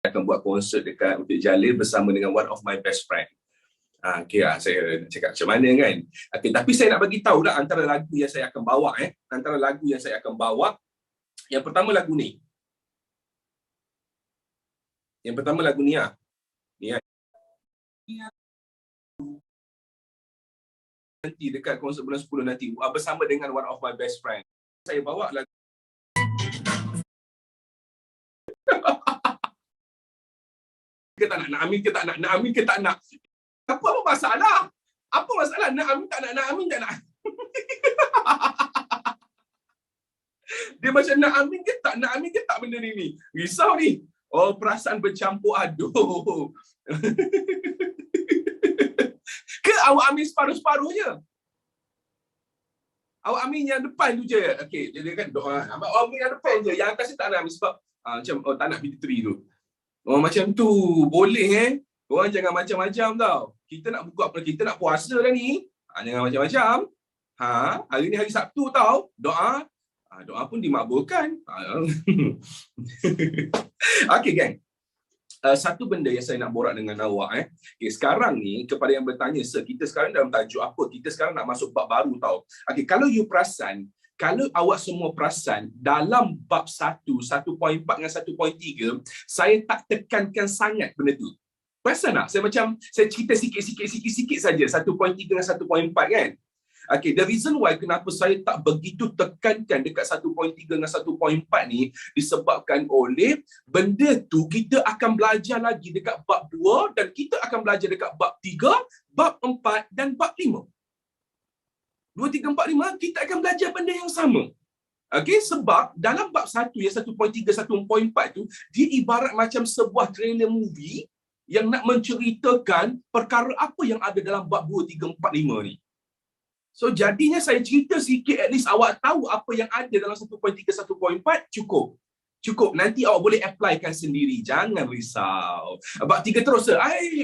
akan buat konsert dekat Bukit Jalil bersama dengan one of my best friend. Okay, saya nak cakap macam mana kan. Okay, tapi saya nak bagi tahu lah antara lagu yang saya akan bawa. Antara lagu yang saya akan bawa. Yang pertama lagu ni. Yang pertama lagu ni Ni nanti dekat konsert bulan 10 nanti bersama dengan one of my best friend. Saya bawa lagu kita nak Amin ke tak nak Amin ke tak nak. Apa masalah? Apa masalah? Nak Amin tak nak Amin tak nak. Dia macam nak Amin ke tak benda ni. Risau ni. Oh, perasaan bercampur aduk. Ke awak Amin separuh-separuh je? Awak Amin yang depan tu je. Okey, jadi kan doa. Awak Amin yang depan je. Yang atas ni tak nak Amin sebab macam tak nak PT3 tu. Oh, macam tu. Boleh Orang jangan macam-macam tau. Kita nak buka apa? Kita nak puasa dah ni. Jangan macam-macam. Hari ni hari Sabtu tau. Doa pun dimakbulkan. Okey, gang. Satu benda yang saya nak borak dengan awak. Okay, sekarang ni, kepada yang bertanya, sir, kita sekarang dalam tajuk apa? Kita sekarang nak masuk bab baru tau. Okay, kalau you perasan, kalau awak semua perasan, dalam bab 1, 1.4 dengan 1.3, saya tak tekankan sangat benda tu. Perasan tak? Saya cerita sikit saja 1.3 dengan 1.4 kan? Okay, the reason why kenapa saya tak begitu tekankan dekat 1.3 dengan 1.4 ni disebabkan oleh benda tu kita akan belajar lagi dekat bab 2 dan kita akan belajar dekat bab 3, bab 4 dan bab 5. 2, 3, 4, 5 kita akan belajar benda yang sama. Okay, sebab dalam bab 1 yang 1.3, 1.4 tu dia ibarat macam sebuah trailer movie yang nak menceritakan perkara apa yang ada dalam bab 2, 3, 4, 5 ni. So jadinya saya cerita sikit, at least awak tahu apa yang ada dalam 1.3, 1.4, cukup. Nanti awak boleh applykan sendiri. Jangan risau. Bab 3 terus.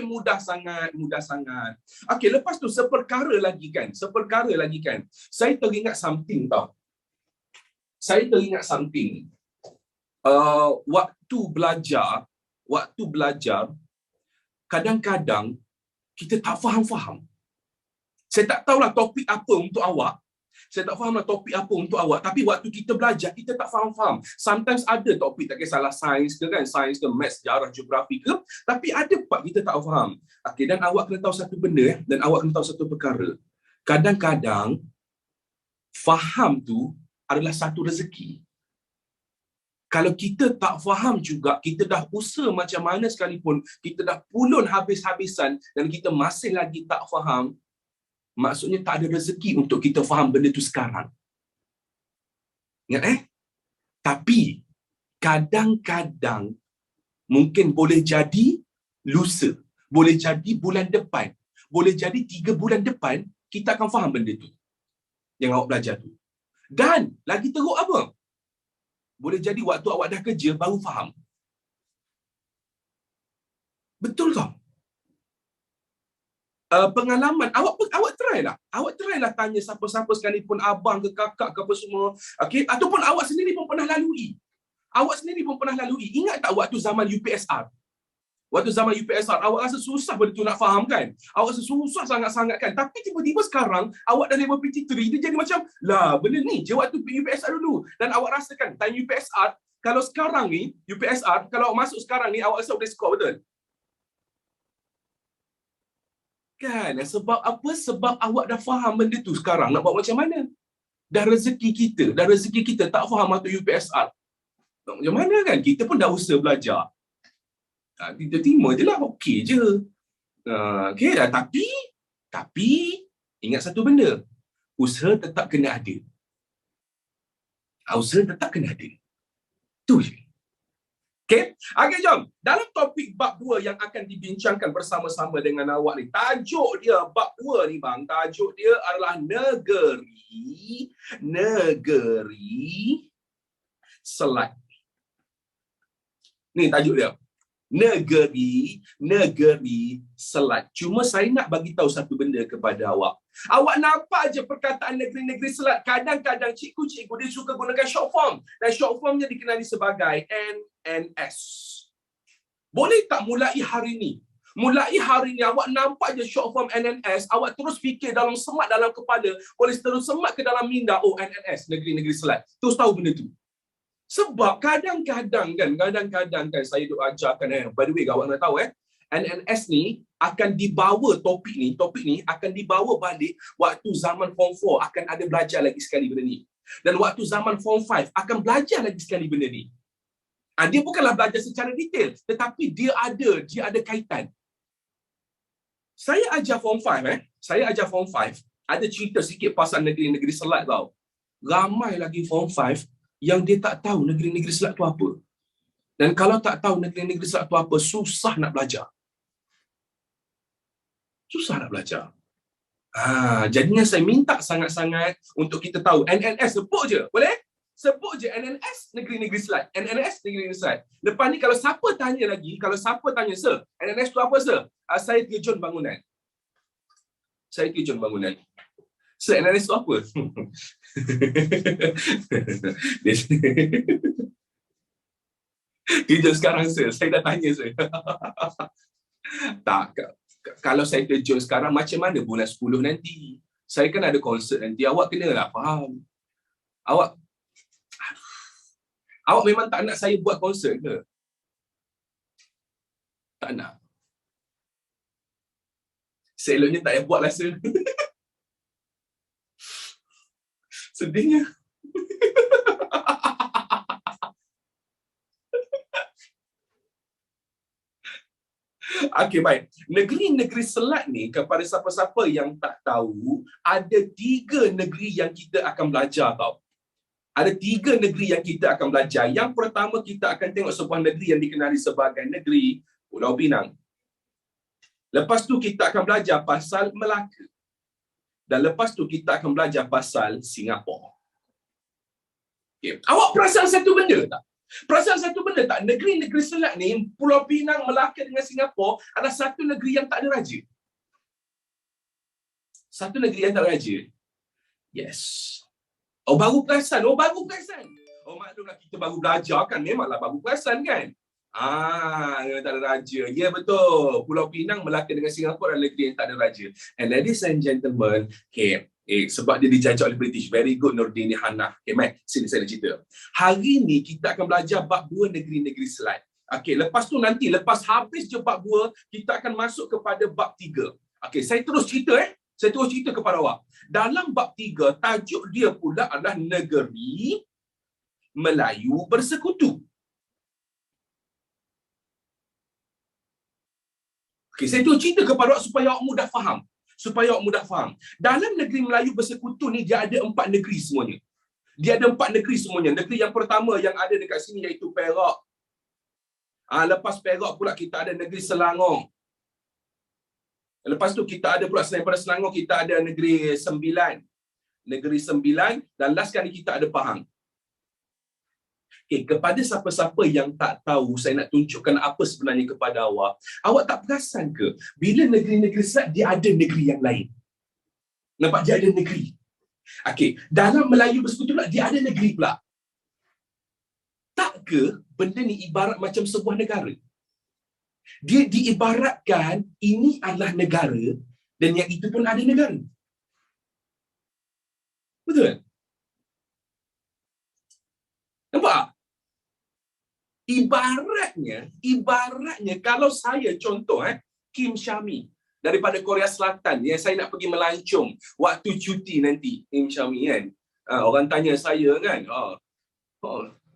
Mudah sangat. Okey, lepas tu seperkara lagi kan. Saya teringat something tau. Waktu belajar, kadang-kadang kita tak faham. Saya tak tahulah topik apa untuk awak. Tapi waktu kita belajar, kita tak faham. Sometimes ada topik, tak kisahlah sains ke kan, sains ke, maths, sejarah, geografi ke, tapi ada part kita tak faham. Okay, dan awak kena tahu satu benda, dan awak kena tahu satu perkara. Kadang-kadang, faham tu adalah satu rezeki. Kalau kita tak faham juga, kita dah usaha macam mana sekalipun, kita dah pulun habis-habisan, dan kita masih lagi tak faham, maksudnya tak ada rezeki untuk kita faham benda tu sekarang. Ingat Tapi kadang-kadang mungkin boleh jadi lusa, boleh jadi bulan depan, boleh jadi 3 bulan depan kita akan faham benda tu yang awak belajar tu. Dan lagi teruk apa? Boleh jadi waktu awak dah kerja baru faham. Betul tak? Pengalaman awak try lah tanya siapa-siapa sekalipun, abang ke kakak ke apa semua, okey, ataupun awak sendiri pun pernah lalui. Ingat tak waktu zaman UPSR awak rasa susah benda tu nak faham kan, awak rasa susah sangat-sangat kan, tapi tiba-tiba sekarang awak dah level PT3, dia jadi macam lah benda ni je waktu UPSR dulu. Dan awak rasakan time UPSR, kalau sekarang ni UPSR, kalau awak masuk sekarang ni awak rasa boleh score betul kan? Sebab apa? Sebab awak dah faham benda tu sekarang. Nak buat macam mana? Dah rezeki kita tak faham waktu UPSR. Nak macam mana kan? Kita pun dah usaha belajar. Kita terima je lah. Okey je. Okey dah. Tapi ingat satu benda. Usaha tetap kena ada. Tu je. Okay, jom. Dalam topik bab 2 yang akan dibincangkan bersama-sama dengan awak ni, tajuk dia bab 2 ni bang, tajuk dia adalah negeri Selat. Ni tajuk dia. Negeri Selat. Cuma saya nak bagi tahu satu benda kepada awak. Awak nampak je perkataan negeri-negeri Selat, kadang-kadang cikgu-cikgu dia suka gunakan short form, dan short formnya dikenali sebagai NNS. Boleh tak mulai hari ni? Mulai hari ni awak nampak je short form NNS, awak terus fikir dalam semak dalam kepala, boleh terus semak ke dalam minda, oh NNS, Negeri-Negeri Selat. Terus tahu benda tu. Sebab kadang-kadang kan saya duk ajarkan, by the way awak nak tahu NNS ni akan dibawa topik ni akan dibawa balik waktu zaman form 4 akan ada belajar lagi sekali benda ni. Dan waktu zaman form 5 akan belajar lagi sekali benda ni. Dia bukanlah belajar secara detail, tetapi dia ada kaitan. Saya ajar form 5 ada cerita sikit pasal negeri-negeri Selat tau. Ramai lagi form 5 yang dia tak tahu negeri-negeri Selat tu apa. Dan kalau tak tahu negeri-negeri Selat tu apa, susah nak belajar. Susah nak belajar. Jadinya saya minta sangat-sangat untuk kita tahu. NNS sebut je, boleh? Sebut je NNS Negeri-Negeri Selat. NNS Negeri-Negeri Selat. Lepas ni kalau siapa tanya, sir, NNS tu apa, sir? Saya terjun bangunan. Sir, NNS tu apa? Terjun sekarang, sir. Saya dah tanya, sir. Tak. Kalau saya terjun sekarang, macam mana bulan 10 nanti? Saya kan ada konsert nanti. Awak kenalah faham. Awak memang tak nak saya buat konsert ke? Tak nak. Seloknya tak payah buat lah, sir. Sedihnya. Okey, baik. Negeri-negeri Selat ni, kepada siapa-siapa yang tak tahu, ada 3 negeri yang kita akan belajar tau. Ada 3 negeri yang kita akan belajar. Yang pertama, kita akan tengok sebuah negeri yang dikenali sebagai negeri Pulau Pinang. Lepas tu kita akan belajar pasal Melaka. Dan lepas tu kita akan belajar pasal Singapura. Okay. Awak perasan satu benda tak? Negeri-negeri Selat ni, Pulau Pinang, Melaka dengan Singapura adalah satu negeri yang tak ada raja. Satu negeri yang tak ada raja. Yes. Baru perasan. Maklumlah kita baru belajar kan. Memanglah baru perasan kan. Tak ada raja. Ya, betul. Pulau Pinang, Melaka dengan Singapura adalah negeri yang tak ada raja. And ladies and gentlemen, sebab dia dijajah oleh British. Very good, Nordin Hannah. Sini saya nak cerita. Hari ni kita akan belajar bab 2 negeri-negeri Selat. Lepas tu nanti, lepas habis je bab 2, kita akan masuk kepada bab 3. Saya terus cerita kepada awak. Dalam bab 3, tajuk dia pula adalah Negeri Melayu Bersekutu. Saya terus cerita kepada awak supaya awak mudah faham. Dalam Negeri Melayu Bersekutu ni, dia ada 4 negeri semuanya. Negeri yang pertama yang ada dekat sini iaitu Perak. Lepas Perak pula kita ada Negeri Selangor. Lepas tu kita ada pula selain daripada Selangor, kita ada Negeri Sembilan. Dan last kali kita ada Pahang. Kepada siapa-siapa yang tak tahu, saya nak tunjukkan apa sebenarnya kepada awak. Awak tak perasan ke? Bila negeri-negeri Selat, dia ada negeri yang lain. Nampak? Dia ada negeri. Dalam Melayu Bersekutu pula, dia ada negeri pula. Tak ke benda ni ibarat macam sebuah negara? Dia diibaratkan ini adalah negara dan yang itu pun ada negara. Betul? Nampak? Ibaratnya kalau saya contoh Kim Syami daripada Korea Selatan yang saya nak pergi melancong waktu cuti nanti, Kim Syami kan. Orang tanya saya kan.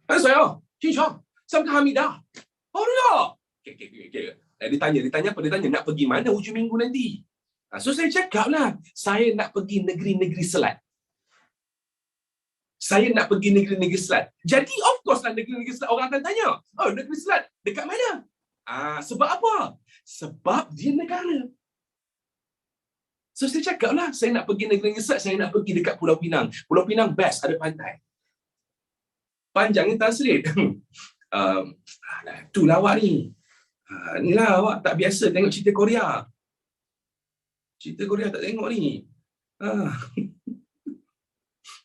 Saya Kim Syami, Sam Hamidah. Tak. Dia tanya apa? Dia tanya nak pergi mana hujung minggu nanti. So saya cakaplah, saya nak pergi negeri-negeri Selat. Jadi of course lah negeri-negeri Selat orang akan tanya, negeri Selat dekat mana? Sebab apa? Sebab dia negara. So saya cakaplah, saya nak pergi negeri-negeri Selat, saya nak pergi dekat Pulau Pinang. Pulau Pinang best, ada pantai. Panjang ni translate. Itulah awak ni. Inilah awak tak biasa tengok cerita Korea. Cerita Korea tak tengok ni.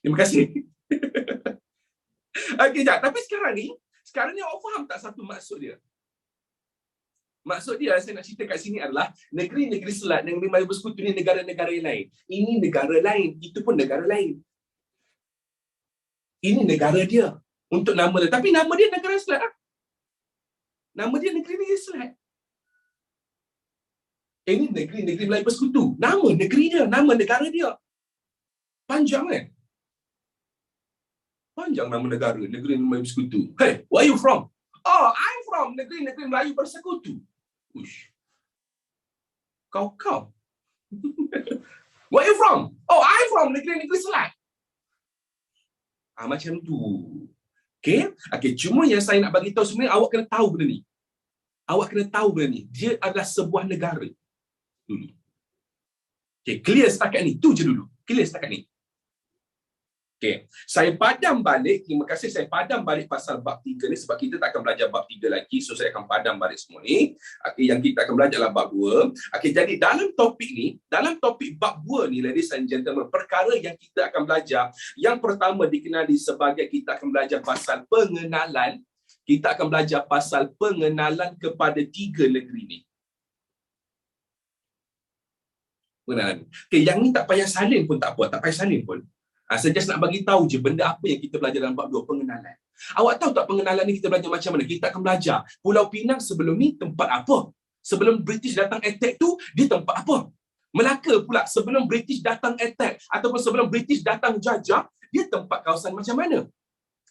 Terima kasih. Sekejap. Tapi sekarang ni awak faham tak satu maksud dia? Maksud dia saya nak cerita kat sini adalah negeri-negeri Selat, negeri Melayu Bersekutu ni negara-negara lain. Ini negara lain, itu pun negara lain. Ini negara dia untuk nama dia. Tapi nama dia negara Selat lah. Nama dia negeri-negeri Selat. Ini negeri-negeri Melayu Bersekutu. Nama negeri dia, nama negara dia. Panjang kan? Panjang nama negara, negeri Melayu Bersekutu. Hey, where are you from? Oh, I'm from negeri-negeri Melayu Bersekutu. Ush. Kau. Where are you from? Oh, I'm from negeri-negeri Selat. Macam tu. Okay, cuma yang saya nak bagi tahu sebenarnya awak kena tahu benda ni. Awak kena tahu benda ni. Dia adalah sebuah negara. Dulu. Okay, clear setakat ni. Tu je dulu. Clear setakat ni. Okay, saya padam balik, terima kasih saya padam balik pasal bab 3 ni sebab kita tak akan belajar bab 3 lagi, so saya akan padam balik semua ni. Okay, yang kita akan belajar adalah bab 2. Okay, jadi dalam topik ni, dalam topik bab 2 ni, ladies and gentlemen, perkara yang kita akan belajar, yang pertama dikenali sebagai kita akan belajar pasal pengenalan, kita akan belajar pasal pengenalan kepada 3 negeri ni. Pengenalan. Okay, yang ni tak payah salin pun tak apa, tak payah salin pun. Saya just nak bagi tahu je benda apa yang kita belajar dalam bab 2, pengenalan. Awak tahu tak pengenalan ni kita belajar macam mana? Kita akan belajar Pulau Pinang sebelum ni tempat apa? Sebelum British datang attack tu, dia tempat apa? Melaka pula sebelum British datang attack ataupun sebelum British datang jajah, dia tempat kawasan macam mana?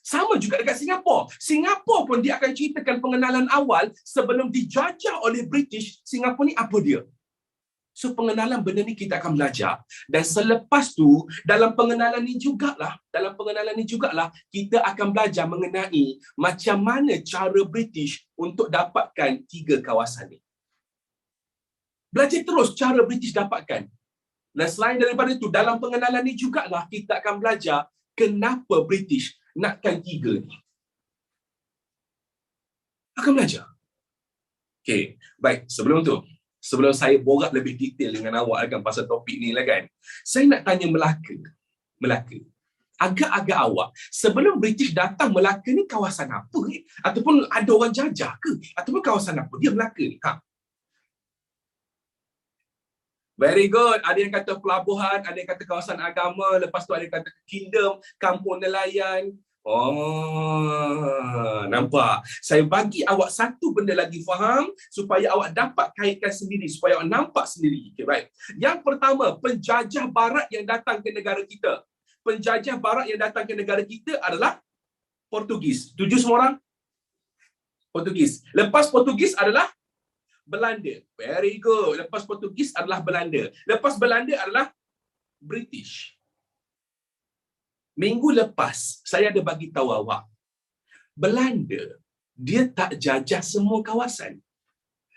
Sama juga dekat Singapura. Singapura pun dia akan ceritakan pengenalan awal sebelum dijajah oleh British, Singapura ni apa dia? So pengenalan benda ni kita akan belajar, dan selepas tu dalam pengenalan ni jugalah kita akan belajar mengenai macam mana cara British untuk dapatkan 3 kawasan ni. Belajar terus cara British dapatkan. Dan selain daripada itu, dalam pengenalan ni jugalah kita akan belajar kenapa British nakkan 3 ni. Akan belajar. Okay, baik, sebelum saya borak lebih detail dengan awak kan pasal topik ni lah kan, saya nak tanya Melaka. Agak-agak awak, sebelum British datang Melaka ni kawasan apa ni? Ataupun ada orang jajah ke? Ataupun kawasan apa dia Melaka ni? Very good. Ada yang kata pelabuhan, ada yang kata kawasan agama, lepas tu ada yang kata kingdom, kampung nelayan. Oh, nampak? Saya bagi awak satu benda lagi faham supaya awak dapat kaitkan sendiri, supaya awak nampak sendiri. Okay, baik. Yang pertama, penjajah barat yang datang ke negara kita. Penjajah barat yang datang ke negara kita adalah Portugis. Setuju semua orang? Portugis. Lepas Portugis adalah Belanda. Very good. Lepas Portugis adalah Belanda. Lepas Belanda adalah British. Minggu lepas, saya ada bagi tahu awak, Belanda, dia tak jajah semua kawasan.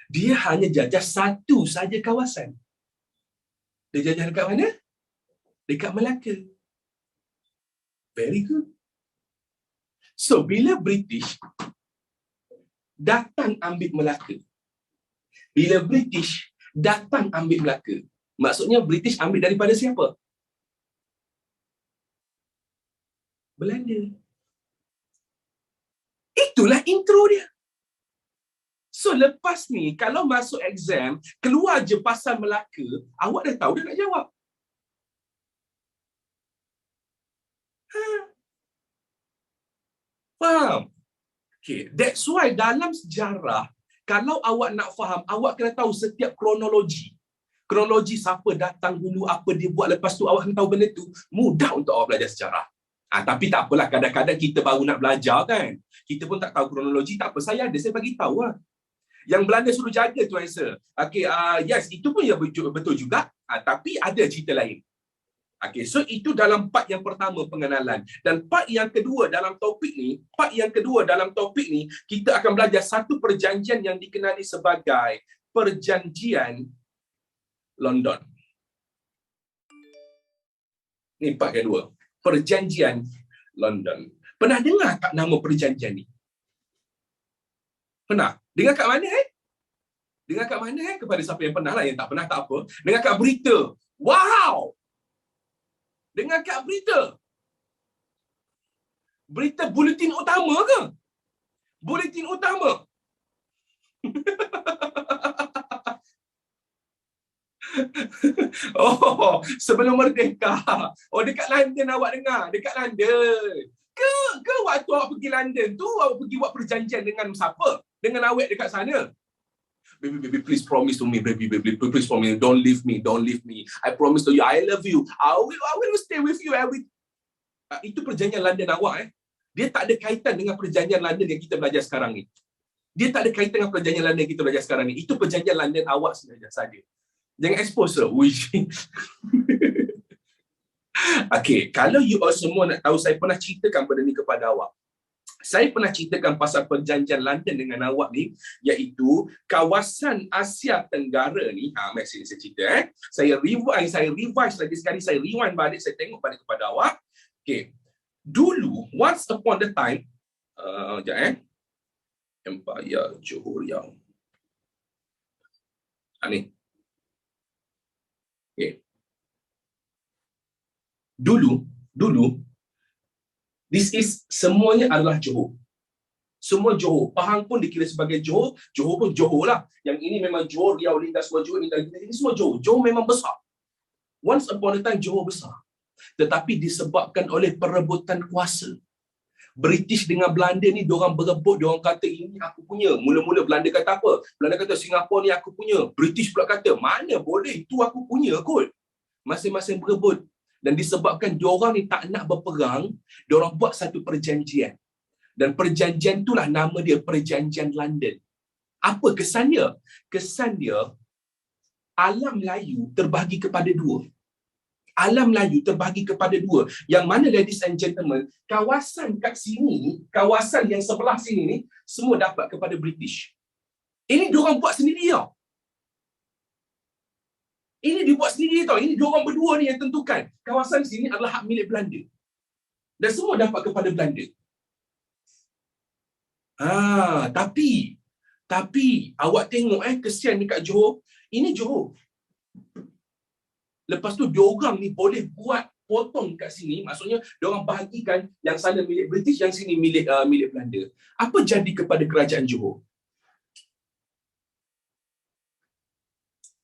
Dia hanya jajah satu saja kawasan. Dia jajah dekat mana? Dekat Melaka. Very good. So, bila British datang ambil Melaka, bila British datang ambil Melaka, maksudnya British ambil daripada siapa? Belanda. Itulah intro dia. So lepas ni, kalau masuk exam, keluar je pasal Melaka, awak dah tahu dah nak jawab. Faham? Okay, that's why dalam sejarah, kalau awak nak faham, awak kena tahu setiap kronologi. Kronologi siapa datang dulu, apa dia buat, lepas tu awak kena tahu benda tu. Mudah untuk awak belajar sejarah. Tapi tak apalah, kadang-kadang kita baru nak belajar kan. Kita pun tak tahu kronologi, tak apa. Saya bagi tahu lah. Yang Belanda suruh jaga tu Aisyah. Okay, yes, itu pun ya betul juga. Tapi ada cerita lain. Okay, so itu dalam part yang pertama, pengenalan. Dan part yang kedua dalam topik ni, kita akan belajar satu perjanjian yang dikenali sebagai Perjanjian London. Ni part kedua. Perjanjian London. Pernah dengar tak nama perjanjian ni? Pernah? Dengar kat mana Dengar kat mana Kepada siapa yang pernah lah, yang tak pernah tak apa. Dengar kat berita. Wow! Dengar kat berita. Berita buletin utama ke? Buletin utama. Oh, sebelum merdeka. Oh, dekat London awak dengar, dekat London. Ke waktu awak pergi London tu awak pergi buat perjanjian dengan siapa? Dengan awak dekat sana. Baby, please promise to me, baby, please promise, don't leave me. I promise to you, I love you. I will stay with you every. Itu perjanjian London awak Dia tak ada kaitan dengan perjanjian London yang kita belajar sekarang ni. Dia tak ada kaitan dengan perjanjian London yang kita belajar sekarang ni. Itu perjanjian London awak saja. Jangan expose sir. Okay, kalau you all semua nak tahu, saya pernah ceritakan benda ni kepada awak. Saya pernah ceritakan pasal perjanjian London dengan awak ni, iaitu kawasan Asia Tenggara ni. Mari saya cerita Saya revise lagi sekali, saya rewind balik, saya tengok balik kepada awak. Okay. Dulu, once upon the time, Empire Johor Riau. Ni. Okay. Dulu, this is semuanya adalah Johor. Semua Johor. Pahang pun dikira sebagai Johor. Johor pun Johor lah. Yang ini memang Johor, Riau, Lintas, semua Johor. Ini semua Johor. Johor memang besar. Once upon a time, Johor besar. Tetapi disebabkan oleh perebutan kuasa. British dengan Belanda ni, diorang berebut, diorang kata ini aku punya. Mula-mula Belanda kata apa? Belanda kata Singapura ni aku punya. British pula kata, mana boleh, itu aku punya kot. Masing-masing berebut. Dan disebabkan diorang ni tak nak berperang, diorang buat satu perjanjian. Dan perjanjian itulah nama dia Perjanjian London. Apa kesannya? Kesan dia, alam Melayu terbahagi kepada dua. Alam Melayu terbahagi kepada dua. Yang mana, ladies and gentlemen, kawasan kat sini, kawasan yang sebelah sini ni, semua dapat kepada British. Ini diorang buat sendiri tau. Ini dibuat sendiri tau. Ini diorang berdua ni yang tentukan. Kawasan sini adalah hak milik Belanda. Dan semua dapat kepada Belanda. Tapi awak tengok kesian dekat Johor. Ini Johor. Lepas tu diorang ni boleh buat potong kat sini, maksudnya diorang bahagikan yang sana milik British, yang sini milik Belanda. Apa jadi kepada kerajaan Johor?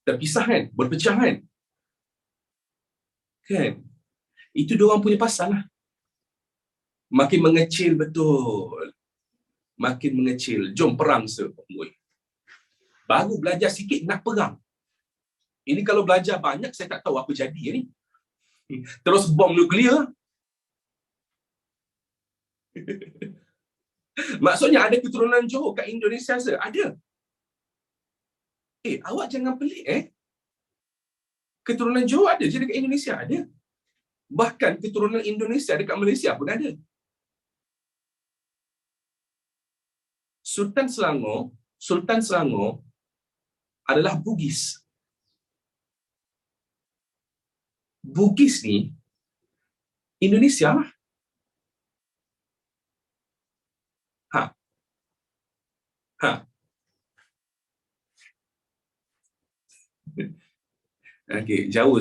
Terpisah kan? Berpecah kan? Itu diorang punya pasal lah. Makin mengecil betul. Makin mengecil. Jom perang baru belajar sikit nak perang. Ini kalau belajar banyak, saya tak tahu apa jadi ni. Terus bom nuklear. Maksudnya ada keturunan Johor kat Indonesia se? Ada. Awak jangan pelik Keturunan Johor ada je dekat Indonesia, ada. Bahkan keturunan Indonesia dekat Malaysia pun ada. Sultan Selangor adalah Bugis. Bugis ni Indonesia lah. Okey, Jawa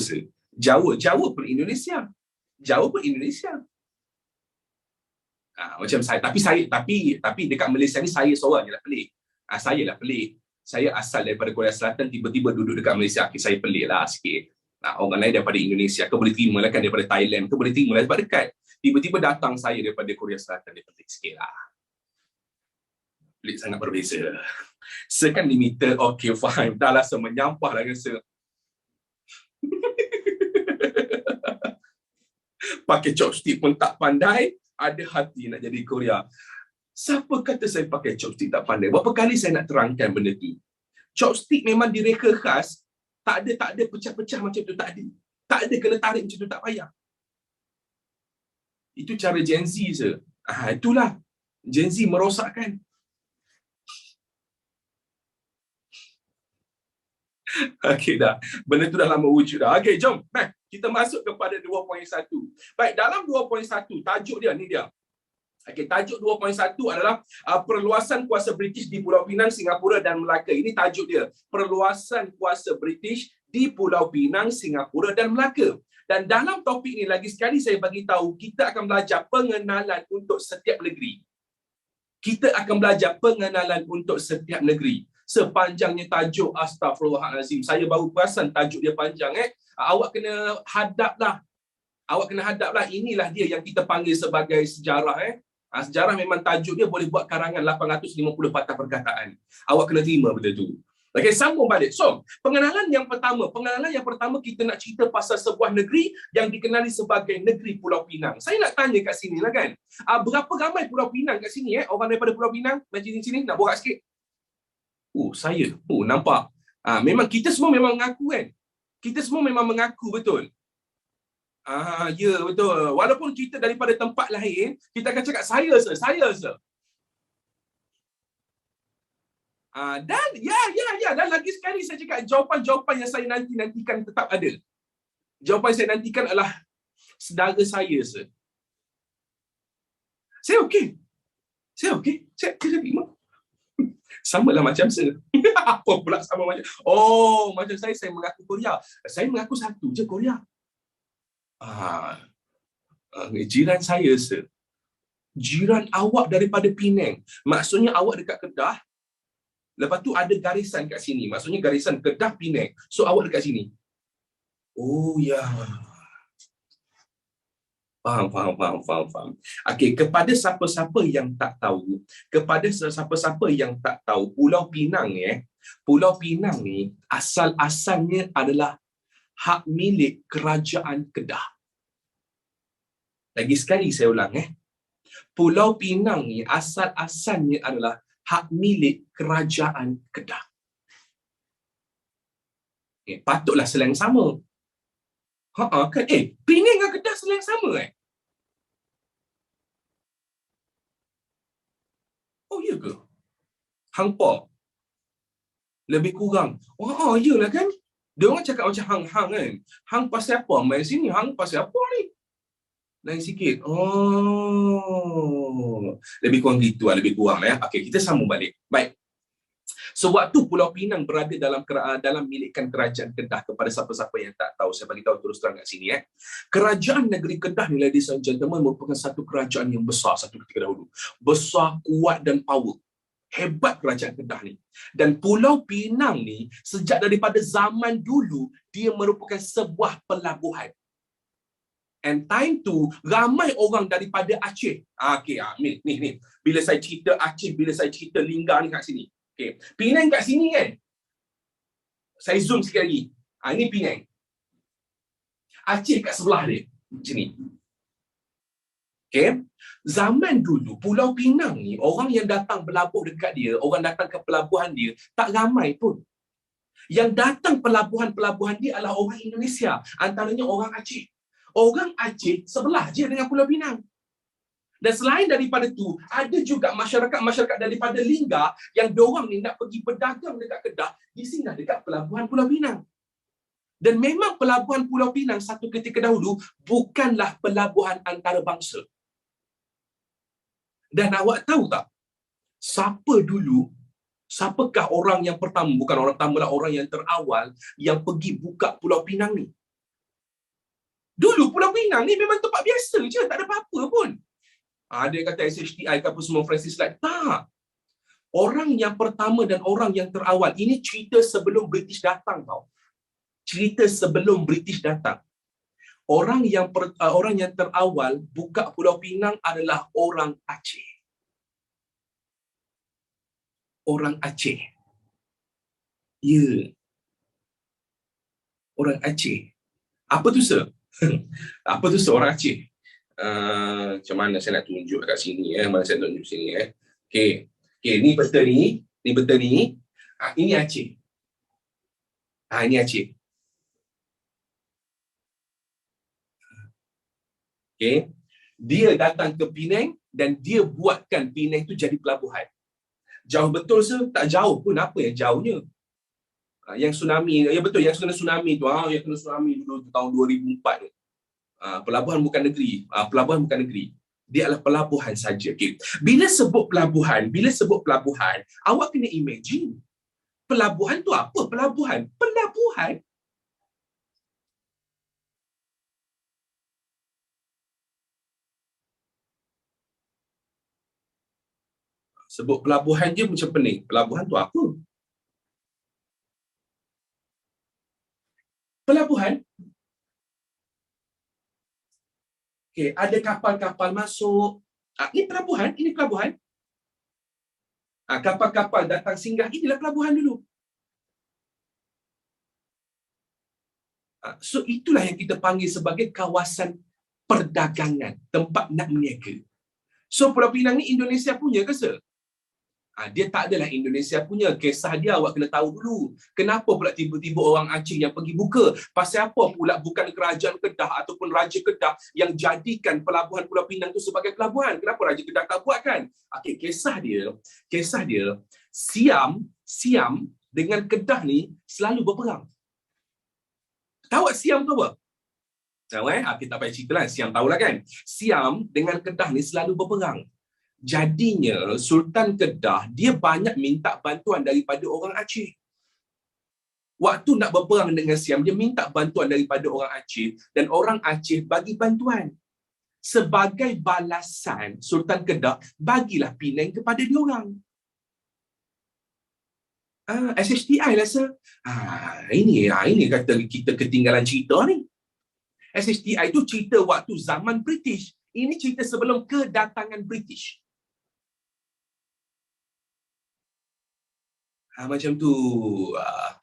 pun Indonesia. Macam saya, tapi dekat Malaysia ni saya seorang je lah pelik. Saya lah pelik. Saya asal daripada Korea Selatan, tiba-tiba duduk dekat Malaysia. Saya pelik lah sikit. Orang lain daripada Indonesia ke boleh terima lah kan, daripada Thailand ke boleh terima lah sebab dekat. Tiba-tiba datang saya daripada Korea Selatan, dia pelik sikit lah. Pelik sangat berbeza. Kan limited, okay fine. Dah lah menyampah lah rasa. Pakai chopstick pun tak pandai, ada hati nak jadi Korea. Siapa kata saya pakai chopstick tak pandai? Berapa kali saya nak terangkan benda tu? Chopstick memang direka khas, tak ada pecah-pecah macam tu, tak ada. Tak ada kena tarik macam tu, tak payah. Itu cara Gen Z je. Itulah. Gen Z merosakkan. Okey dah. Benda tu dah lama wujud dah. Okey, jom. Baik, kita masuk kepada 2.1. Baik, dalam 2.1, tajuk dia ni dia. Okey, tajuk 2.1 adalah perluasan kuasa British di Pulau Pinang, Singapura dan Melaka. Ini tajuk dia. Perluasan kuasa British di Pulau Pinang, Singapura dan Melaka. Dan dalam topik ni lagi sekali saya bagi tahu, kita akan belajar pengenalan untuk setiap negeri. Kita akan belajar pengenalan untuk setiap negeri. Sepanjangnya tajuk, astagfirullahalazim. Saya baru perasan tajuk dia panjang. Awak kena hadaplah. Awak kena hadaplah. Inilah dia yang kita panggil sebagai sejarah. Sejarah memang tajuk dia boleh buat karangan 850 patah perkataan. Awak kena terima benda tu. Okey, sambung balik. So, pengenalan yang pertama kita nak cerita pasal sebuah negeri yang dikenali sebagai negeri Pulau Pinang. Saya nak tanya kat sini lah kan. Berapa ramai Pulau Pinang kat sini orang daripada Pulau Pinang? Mari sini nak borak sikit. Saya. Nampak. Memang kita semua memang mengaku kan. Kita semua memang mengaku betul. Ya betul. Walaupun kita daripada tempat lain, kita akan cakap saya se. Dan dan lagi sekali saya cakap jawapan-jawapan yang saya nantikan tetap ada. Jawapan saya nantikan adalah saudara saya se. Saya okey. Saya terima. Samalah macam saya. Apa pula sama macam? Macam saya mengaku Korea. Saya mengaku satu je Korea. Jiran saya se. Jiran awak daripada Penang. Maksudnya awak dekat Kedah. Lepas tu ada garisan kat sini. Maksudnya garisan Kedah Penang. So awak dekat sini. Ya. Faham. Okey, kepada siapa-siapa yang tak tahu, Pulau Pinang ni Pulau Pinang ni asal-asalnya adalah hak milik kerajaan Kedah. Lagi sekali saya ulang Pulau Pinang ni asal-asalnya adalah hak milik kerajaan Kedah. Patutlah slang sama. Kan? Penang dengan Kedah slang sama ya ke? Hangpa. Lebih kurang. Iyalah kan? Dia orang cakap macam hang kan. Hang pasal apa main sini? Hang pasal apa ni? Lain sikit. Lebih kurang gitu lah. Lebih kurang Okey, kita sambung balik. Baik. Sewaktu Pulau Pinang berada dalam milikan kerajaan Kedah, kepada siapa-siapa yang tak tahu, saya bagi tahu terus terang kat sini Kerajaan negeri Kedah ni, ladies and gentlemen, merupakan satu kerajaan yang besar satu ketika dahulu. Besar, kuat dan power. Hebat kerajaan Kedah ni. Dan Pulau Pinang ni sejak daripada zaman dulu dia merupakan sebuah pelabuhan. And time tu ramai orang daripada Aceh. Okey, ni. Bila saya cerita Aceh, bila saya cerita Linggar ni kat sini. Okey, Penang kat sini kan. Saya zoom sikit lagi. Ini Penang. Aceh kat sebelah dia. Macam ni. Okey. Zaman dulu Pulau Pinang ni orang yang datang berlabuh dekat dia, orang datang ke pelabuhan dia tak ramai pun. Yang datang pelabuhan dia adalah orang Indonesia, antaranya orang Aceh. Orang Aceh sebelah je dengan Pulau Pinang. Dan selain daripada tu, ada juga masyarakat daripada Linggar yang diorang ni nak pergi berdagang dekat Kedah, di sini dekat pelabuhan Pulau Pinang. Dan memang pelabuhan Pulau Pinang satu ketika dahulu bukanlah pelabuhan antarabangsa. Dan awak tahu tak, siapakah orang yang pertama, bukan orang pertama lah, orang yang terawal yang pergi buka Pulau Pinang ni? Dulu Pulau Pinang ni memang tempat biasa je, tak ada apa-apa pun. Dia kata SHTI ke apa semua, Francis Light. Tak. Orang yang pertama dan orang yang terawal, ini cerita sebelum British datang tau. Cerita sebelum British datang. Orang yang terawal buka Pulau Pinang adalah orang Aceh. Orang Aceh. Ya. Orang Aceh. Apa tu sir? Apa tu seorang Aceh? Macam mana saya nak tunjuk kat sini mana saya nak tunjuk sini Okey, ni peta ni, ini Aceh. Ini Aceh. Okey. Dia datang ke Penang dan dia buatkan Penang tu jadi pelabuhan. Jauh betul sir? Tak jauh pun, apa yang jauhnya? Yang tsunami, ya betul, yang kena tsunami tu, yang kena tsunami dulu tahun 2004 tu. Pelabuhan bukan negeri. Dia adalah pelabuhan saja. Okay. Bila sebut pelabuhan, awak kena imagine. Pelabuhan tu apa? Pelabuhan. Sebut pelabuhan je macam pening. Pelabuhan tu apa? Pelabuhan. Okey, ada kapal-kapal masuk. Ini pelabuhan, ini pelabuhan. Kapal-kapal datang singgah, inilah pelabuhan dulu. So itulah yang kita panggil sebagai kawasan perdagangan, tempat nak berniaga. So Pulau Pinang ni Indonesia punya ke sir? Dia tak adalah Indonesia punya. Kisah dia awak kena tahu dulu. Kenapa pula tiba-tiba orang Aceh yang pergi buka? Pasal apa pula bukan kerajaan Kedah ataupun Raja Kedah yang jadikan pelabuhan Pulau Pinang tu sebagai pelabuhan? Kenapa Raja Kedah tak buat kan? Okey, kisah dia, Siam dengan Kedah ni selalu berperang. Tahu Siam tu apa? Tahu kita tak payah cerita lah. Siam tahulah kan. Siam dengan Kedah ni selalu berperang. Jadinya Sultan Kedah dia banyak minta bantuan daripada orang Aceh. Waktu nak berperang dengan Siam, dia minta bantuan daripada orang Aceh dan orang Aceh bagi bantuan. Sebagai balasan, Sultan Kedah bagilah Penang kepada diorang. SHTI lah sir. Ini kata kita ketinggalan cerita ni. SHTI tu cerita waktu zaman British. Ini cerita sebelum kedatangan British. Macam tu.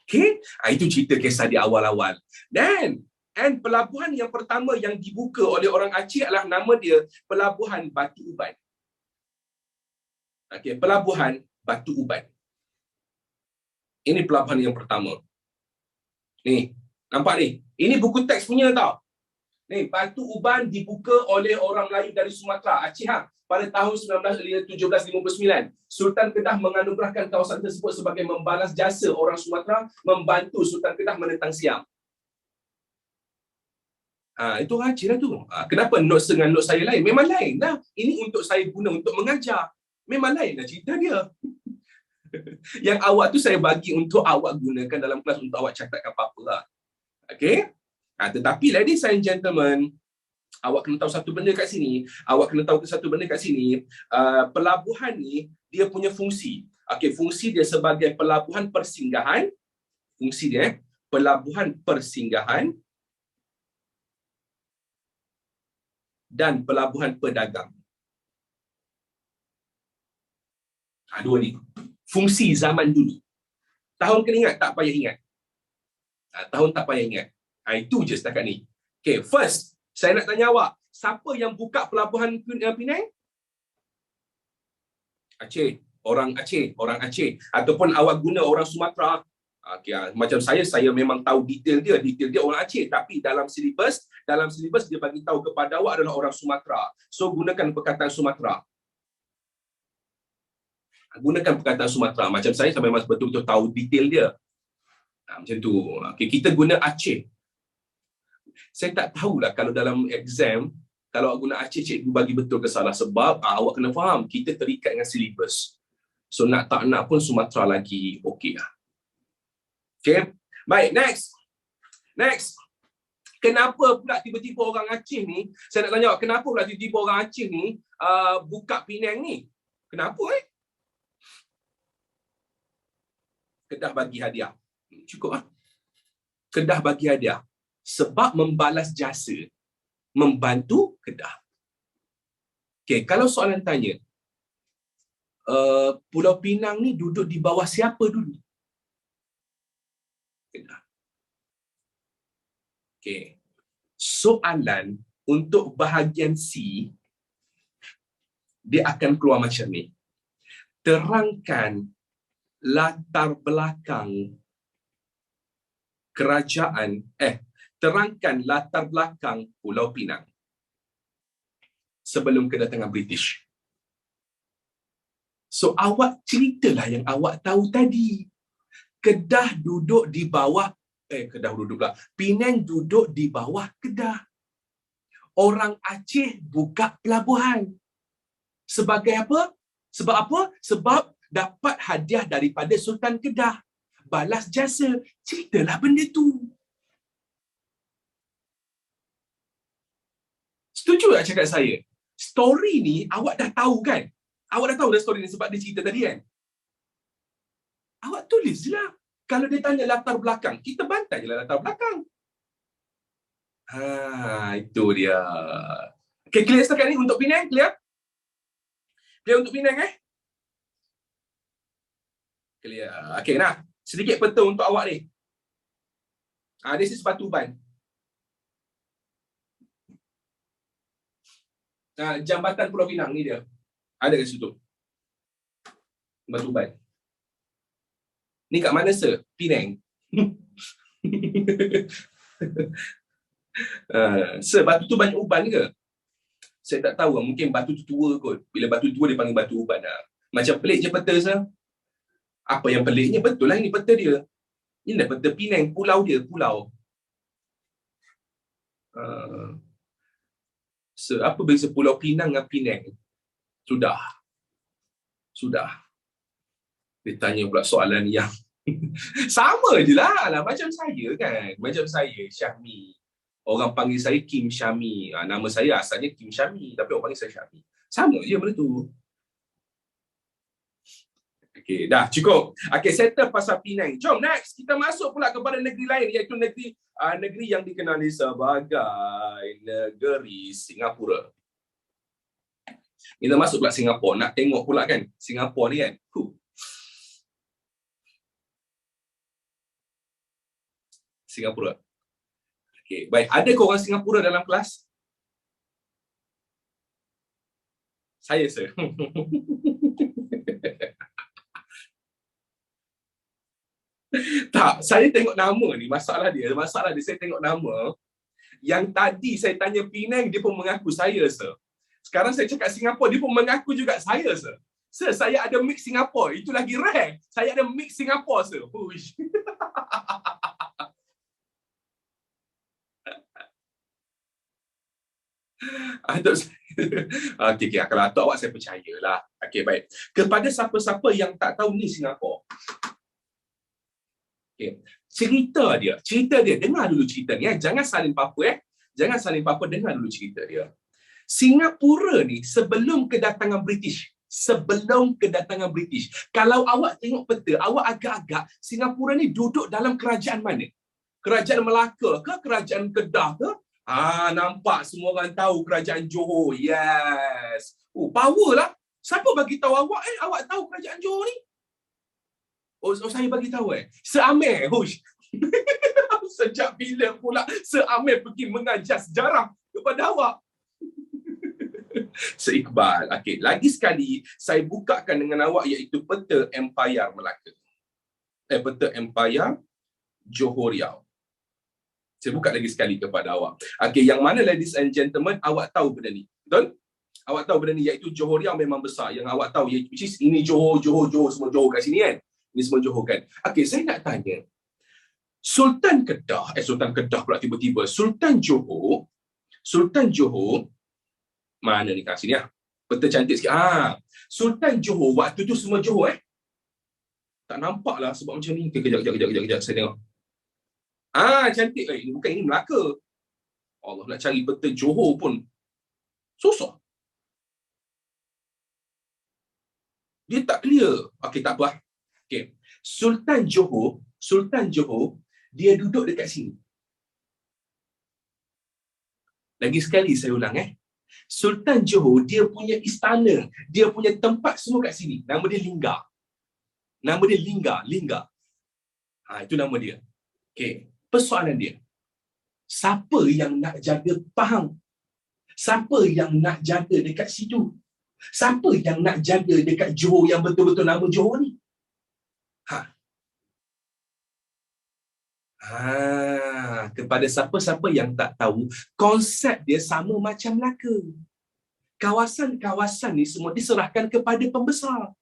Okay. Itu cerita kisah di awal-awal. Dan pelabuhan yang pertama yang dibuka oleh orang Aceh adalah nama dia Pelabuhan Batu Uban. Okay, Pelabuhan Batu Uban. Ini pelabuhan yang pertama. Ni, nampak ni? Ini buku teks punya tau. Ni, Batu Uban dibuka oleh orang Melayu dari Sumatera, Aceh pada tahun 1759. Sultan Kedah menganugerahkan kawasan tersebut sebagai membalas jasa orang Sumatera membantu Sultan Kedah menentang Siam. Itu orang Aceh lah tu. Kenapa notes dengan notes saya lain? Memang lain lah. Ini untuk saya guna untuk mengajar. Memang lain lah cerita dia. Yang awak tu saya bagi untuk awak gunakan dalam kelas untuk awak catatkan apa-apa lah. Okay? Tetapi ladies and gentlemen, awak kena tahu satu benda kat sini. Pelabuhan ni, dia punya fungsi. Okay, fungsi dia sebagai pelabuhan persinggahan. Pelabuhan persinggahan dan pelabuhan pedagang. Dua ni. Fungsi zaman dulu. Tahun kena ingat? Tak payah ingat. Tahun tak payah ingat. Itu je setakat ni. Okay, first, saya nak tanya awak. Siapa yang buka pelabuhan Penang? Aceh. Orang Aceh. Ataupun awak guna orang Sumatera. Okay, macam saya memang tahu detail dia orang Aceh. Tapi dalam silibus dia bagi tahu kepada awak adalah orang Sumatera. So, gunakan perkataan Sumatera. Macam saya memang betul-betul tahu detail dia. Macam tu. Okay, kita guna Aceh. Saya tak tahulah kalau dalam exam, kalau awak guna Aceh, cikgu bagi betul ke salah. Sebab awak kena faham, kita terikat dengan silibus. So nak tak nak pun Sumatera lagi okey lah. Okay. Baik, next. Kenapa pula tiba-tiba orang Aceh ni, saya nak tanya awak, kenapa pula tiba-tiba orang Aceh ni buka Penang ni? Kenapa Kedah bagi hadiah. Cukup lah. Kedah bagi hadiah. Sebab membalas jasa membantu Kedah. Okay, kalau soalan tanya, Pulau Pinang ni duduk di bawah siapa dulu? Kedah. Okay. Soalan untuk bahagian C, dia akan keluar macam ni. Terangkan latar belakang terangkan latar belakang Pulau Pinang sebelum kedatangan British. So awak ceritalah yang awak tahu tadi. Kedah duduk di bawah Penang duduk di bawah Kedah. Orang Aceh buka pelabuhan. Sebagai apa? Sebab dapat hadiah daripada Sultan Kedah. Balas jasa. Ceritalah benda tu. Setuju tak cakap saya? Story ni awak dah tahu kan? Awak dah tahu dah story ni sebab dia cerita tadi kan? Awak tulislah. Kalau dia tanya latar belakang, kita bantai je lah latar belakang. Itu dia. Okay, clear setakat ni untuk Penang? Clear? Clear untuk Penang Clear. Okay, nah. Sedikit peta untuk awak ni. This is Batu Uban. Jambatan Pulau Pinang ni dia. Ada kat situ. Batu Uban. Ni kat mana, sir? Penang. Sir, batu tu banyak uban ke? Saya tak tahu. Mungkin batu tu tua kot. Bila batu tua dia panggil batu uban. Macam pelik je peta, sir. Apa yang peliknya? Betul lah, ini peta dia. Ini dah peta Penang. Pulau dia. Pulau. Sir, apa beza Pulau Pinang dengan Penang? Sudah. Dia tanya pula soalan yang sama je lah. Macam saya kan. Macam saya, Syahmi. Orang panggil saya Kim Syami. Nama saya asalnya Kim Syami. Tapi orang panggil saya Syami. Sama je benda tu. Okay, dah cukup. Okay, settle pasal Penang. Jom next. Kita masuk pula kepada negeri lain. Iaitu negeri yang dikenali sebagai negeri Singapura. Kita masuk pula Singapura. Nak tengok pula kan. Singapura ni kan. Singapura. Okay, baik. Ada ke orang Singapura dalam kelas? Saya, sir. Tak, saya tengok nama ni. Masalah dia, saya tengok nama. Yang tadi saya tanya Penang, dia pun mengaku saya, sir. Sekarang saya cakap Singapura, dia pun mengaku juga saya, sir. Sir, saya ada mix Singapura. Itu lagi rare. Saya ada mix Singapura, sir. Okay, kalau atuk awak saya percayalah. Okay, baik. Kepada siapa-siapa yang tak tahu ni Singapura. Okay. Cerita dia. Dengar dulu cerita ni. Jangan salin papa. Jangan salin papa, dengar dulu cerita dia. Singapura ni sebelum kedatangan British. Kalau awak tengok peta, awak agak-agak Singapura ni duduk dalam kerajaan mana? Kerajaan Melaka ke? Kerajaan Kedah ke? Nampak semua orang tahu kerajaan Johor. Yes. Power lah. Siapa bagi tahu awak? Awak tahu kerajaan Johor ni? Saya bagi tahu Sir Amir. Sejak bila pula Sir Amir pergi mengajar sejarah kepada awak? Sir Iqbal. Okey, lagi sekali saya bukakan dengan awak iaitu peta Empire Melaka. Peta Empire Johor Riau. Saya buka lagi sekali kepada awak. Okey, yang mana ladies and gentlemen, awak tahu benda ni. Betul? Awak tahu benda ni iaitu Johor Riau memang besar. Yang awak tahu iaitu ini Johor, semua Johor kat sini kan. Ini semua Johor kan. Okey, saya nak tanya. Sultan Kedah pula tiba-tiba. Sultan Johor mana ni kat sini Peta cantik sikit. Sultan Johor waktu tu semua Johor tak nampak lah sebab macam ni. Kejap saya tengok. Cantik. Bukan ini Melaka. Allah, nak cari peta Johor pun susah. Dia tak clear. Okey, tak apa. Okey. Sultan Johor dia duduk dekat sini. Lagi sekali saya ulang Sultan Johor dia punya istana, dia punya tempat semua kat sini. Nama dia Linggar. Linggar. Itu nama dia. Okey. Persoalan dia, siapa yang nak jaga Pahang? Siapa yang nak jaga dekat situ? Siapa yang nak jaga dekat Johor yang betul-betul nama Johor ni? Kepada siapa-siapa yang tak tahu, konsep dia sama macam Melaka. Kawasan-kawasan ni semua diserahkan kepada pembesar.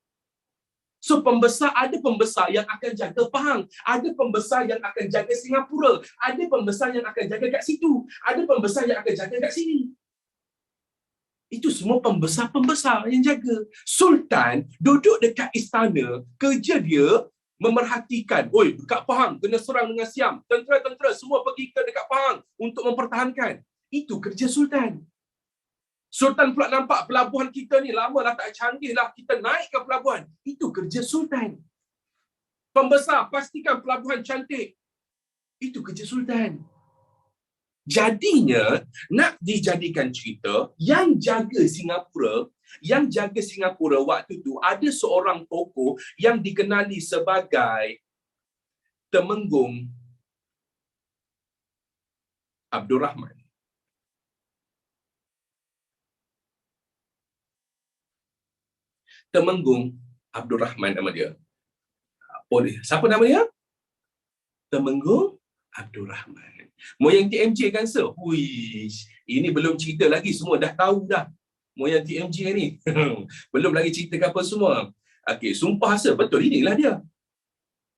So ada pembesar yang akan jaga Pahang, ada pembesar yang akan jaga Singapura, ada pembesar yang akan jaga kat situ, ada pembesar yang akan jaga kat sini. Itu semua pembesar-pembesar yang jaga. Sultan duduk dekat istana, kerja dia memerhatikan, dekat Pahang kena serang dengan Siam, tentera semua pergi ke dekat Pahang untuk mempertahankan. Itu kerja Sultan. Sultan pula nampak pelabuhan kita ni lama dah tak canggih lah, kita naikkan pelabuhan. Itu kerja Sultan. Pembesar pastikan pelabuhan cantik. Itu kerja Sultan. Jadinya nak dijadikan cerita yang jaga Singapura waktu tu ada seorang tokoh yang dikenali sebagai Temenggung Abdul Rahman. Temenggung Abdul Rahman nama dia. Boleh. Siapa nama dia? Temenggung Abdul Rahman. Moyang TMJ kan sir? Huish, ini belum cerita lagi, semua dah tahu dah. Moyang TMJ ni. Belum lagi cerita ke apa semua. Okey, sumpah sir, betul inilah dia.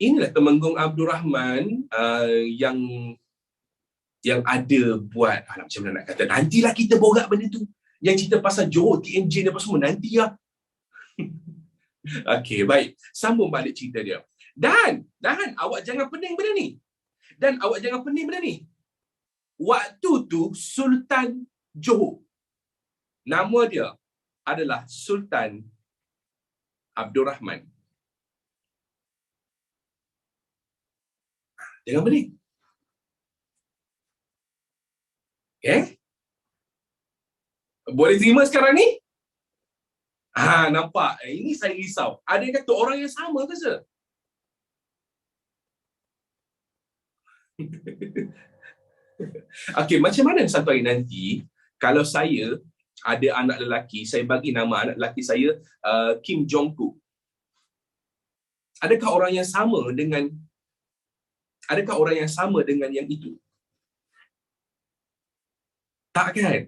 Inilah Temenggung Abdul Rahman yang ada buat, macam mana nak kata, nantilah kita borak benda tu. Yang cerita pasal Johor, TMJ ni apa semua, nantilah. Okey, baik. Sambung balik cerita dia. Dan awak jangan pening benda ni. Waktu tu Sultan Johor, nama dia adalah Sultan Abdul Rahman. Jangan pening. Okay? Boleh terima sekarang ni? Nampak? Ini saya risau. Ada yang kata orang yang sama ke sir? Okey, macam mana satu hari nanti kalau saya ada anak lelaki, saya bagi nama anak lelaki saya Kim Jong-kook. Adakah orang yang sama dengan yang itu? Tak kan?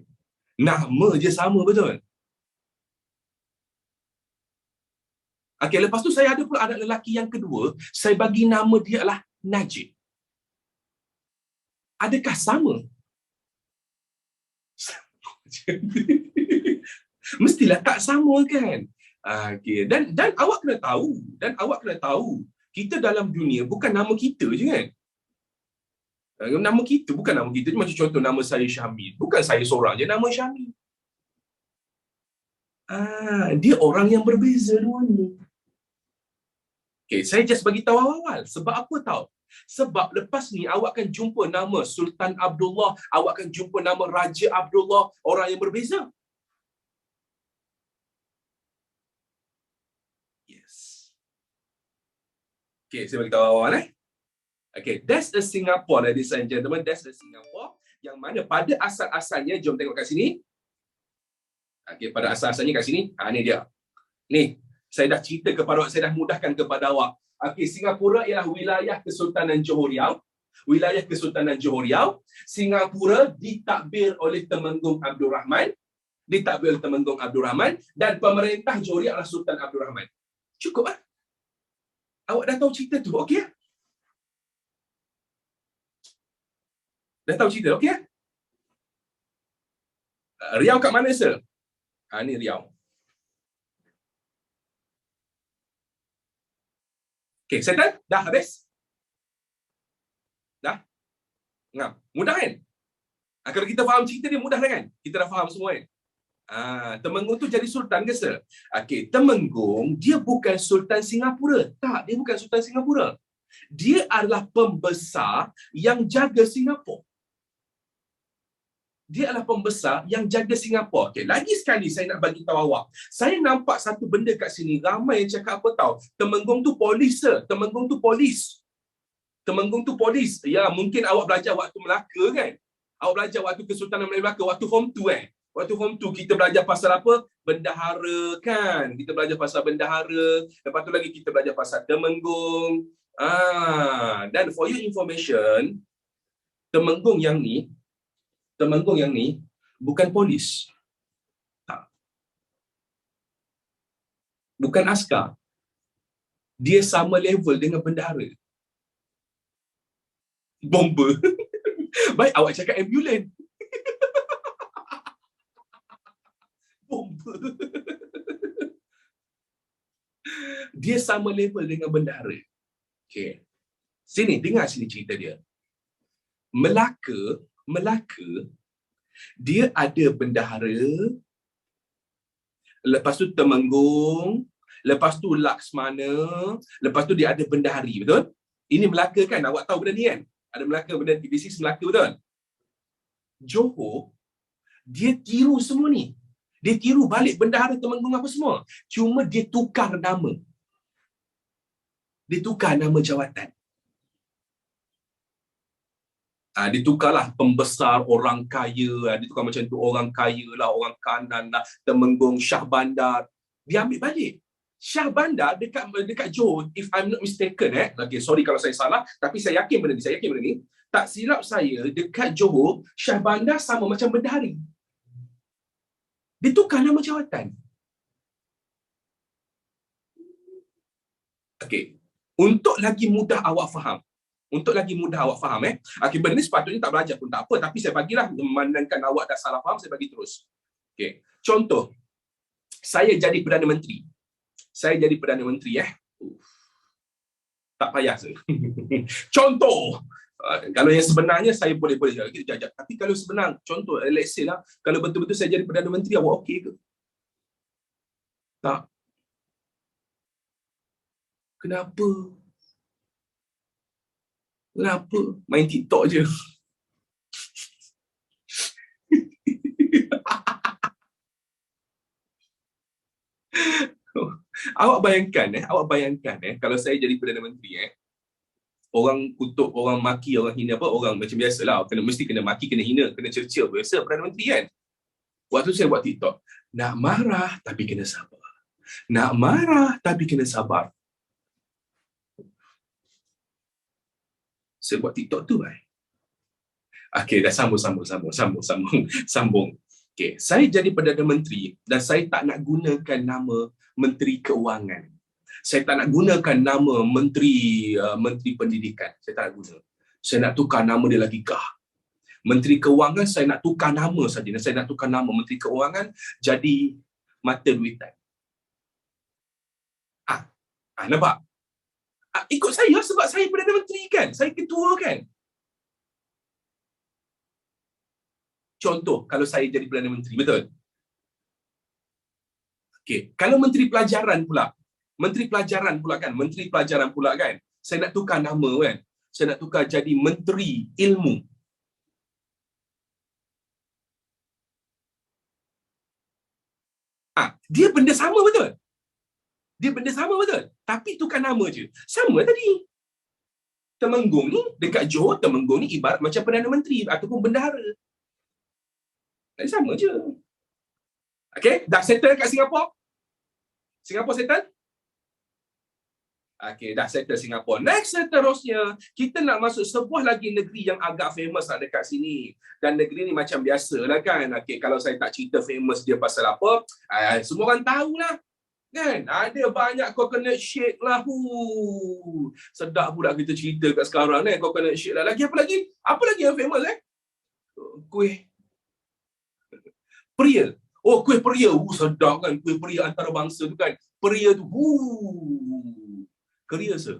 Nama je sama betul. Okey, lepas tu saya ada pula anak lelaki yang kedua, saya bagi nama dia adalah Najib. Adakah sama? Mestilah tak sama kan? Okey, dan awak kena tahu, kita dalam dunia bukan nama kita je kan? Nama kita bukan nama kita je. Macam contoh nama saya Syamil, bukan saya seorang je nama Syamil. Dia orang yang berbeza dua ni. Okay, saya just bagi tahu awal. Sebab apa tahu? Sebab lepas ni awak akan jumpa nama Sultan Abdullah, awak akan jumpa nama Raja Abdullah, orang yang berbeza. Yes. Okay, saya bagi tahu awal Okay, that's the Singapore, ladies and gentlemen. That's the Singapore yang mana pada asal-asalnya, jom tengok kat sini. Okay, pada asal-asalnya kat sini, ni dia. Ni, saya dah cerita kepada awak, saya dah mudahkan kepada awak. Okey, Singapura ialah wilayah Kesultanan Johor Riau. Wilayah Kesultanan Johor Riau. Singapura ditadbir oleh Temenggung Abdul Rahman. Dan pemerintah Johor Riau adalah Sultan Abdul Rahman. Cukup ah? Awak dah tahu cerita tu, okey? Dah tahu cerita, okey? Riau kat mana sir? Ni Riau. Okay, settle? Dah habis? Dah? Mudah kan? Kalau kita faham cerita dia, mudah kan? Kita dah faham semua kan? Temenggung tu jadi sultan ke sir? Okay, Temenggung, dia bukan sultan Singapura. Tak, dia bukan sultan Singapura. Dia adalah pembesar yang jaga Singapura. Dia adalah pembesar yang jaga Singapura. Okay, lagi sekali saya nak bagi tahu awak. Saya nampak satu benda kat sini. Ramai yang cakap apa tahu? Temenggung tu polis, sir. Temenggung tu polis. Ya, mungkin awak belajar waktu Melaka kan? Awak belajar waktu Kesultanan Melayu Melaka, waktu form 2 kan? Waktu form 2 kita belajar pasal apa? Bendahara kan? Kita belajar pasal bendahara. Lepas tu lagi kita belajar pasal Temenggung. Dan for your information, Temenggung yang ni bukan polis. Tak. Bukan askar. Dia sama level dengan bendahara. Bomber. Baik, awak cakap ambulan. Bomber. Dia sama level dengan bendahara. Okay. Sini, dengar sini cerita dia. Melaka, dia ada bendahara, lepas tu Temenggung, lepas tu Laksmana, lepas tu dia ada bendahari, betul? Ini Melaka kan? Awak tahu benda ni kan? Ada Melaka, benda bisnis Melaka, betul? Johor, dia tiru semua ni. Dia tiru balik Bendahara Temenggung apa semua. Cuma dia tukar nama. Dia tukar nama jawatan. Ditukarlah pembesar, orang kaya, ditukar macam tu, orang kaya lah, orang kanan lah, Temenggung, Shah Bandar. Dia ambil balik. Shah Bandar dekat Johor, if I'm not mistaken, okay, sorry kalau saya salah, tapi saya yakin benda ni, tak silap saya, dekat Johor, Shah Bandar sama macam Bendahari. Dia tukar nama jawatan. Okay, untuk lagi mudah awak faham, okay, benda ni sepatutnya tak belajar pun tak apa, tapi saya bagilah, memandangkan awak dah salah faham, saya bagi terus. Okay, contoh, saya jadi Perdana Menteri. Tak payah saya. Contoh, kalau yang sebenarnya saya boleh jajak. Tapi kalau sebenar, contoh, let's say lah, kalau betul-betul saya jadi Perdana Menteri, awak okey ke? Tak. Kenapa? Main TikTok je. Awak bayangkan kalau saya jadi Perdana Menteri, orang kutuk, orang maki, orang hina apa, orang macam biasalah, mesti kena maki, kena hina, kena cerca, biasa Perdana Menteri kan. Waktu saya buat TikTok, nak marah tapi kena sabar. Saya buat TikTok tu Okay, dah sambung. Okay, saya jadi Perdana Menteri dan saya tak nak gunakan nama Menteri Keuangan. Saya tak nak gunakan nama Menteri Pendidikan. Saya tak nak guna. Saya nak tukar nama dia lagi kah. Menteri Keuangan saya nak tukar nama saja. Saya nak tukar nama Menteri Keuangan jadi Mata Duitan. Nampak? Ikut saya sebab saya Perdana Menteri kan. Saya ketua kan. Contoh, kalau saya jadi Perdana Menteri, betul? Okay, kalau Menteri Pelajaran pula kan, saya nak tukar nama kan. Saya nak tukar jadi Menteri Ilmu. Dia benda sama betul? Tapi tukar nama je. Sama tadi. Temenggung ni, dekat Johor, Temenggung ni ibarat macam Perdana Menteri ataupun Bendahara. Sama je. Okay, dah settle kat Singapura? Singapura settle? Okay, dah settle Singapura. Next seterusnya, kita nak masuk sebuah lagi negeri yang agak famous lah dekat sini. Dan negeri ni macam biasa lah kan. Okay, kalau saya tak cerita famous dia pasal apa, semua orang tahulah. Kan? Ada banyak coconut shake lah. Sedap pula kita cerita kat sekarang ni, coconut shake lah. Lagi apa lagi? Apa lagi yang famous Kuih Peria. Kuih Peria. Sedap kan kuih Peria antarabangsa tu kan. Peria tu. Keria se.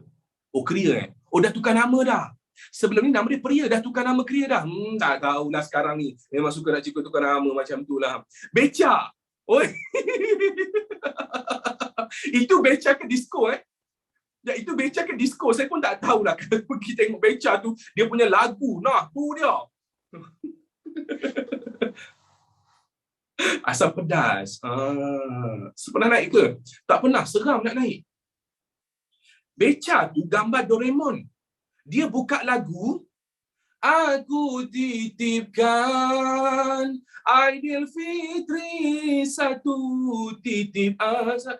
Keria dah tukar nama dah. Sebelum ni nama dia Peria, dah tukar nama Keria dah. Tak tahulah sekarang ni. Memang suka nak tukar nama macam tu lah. Becak. Itu becak ke disco itu becak ke disco. Saya pun tak tahulah. Kalau pergi tengok becak tu, dia punya lagu. Nah, tu dia. Asam pedas. Pernah naik ke? Tak pernah, seram nak naik. Beca tu gambar Doraemon. Dia buka lagu, aku titipkan Aidilfitri satu titip asa.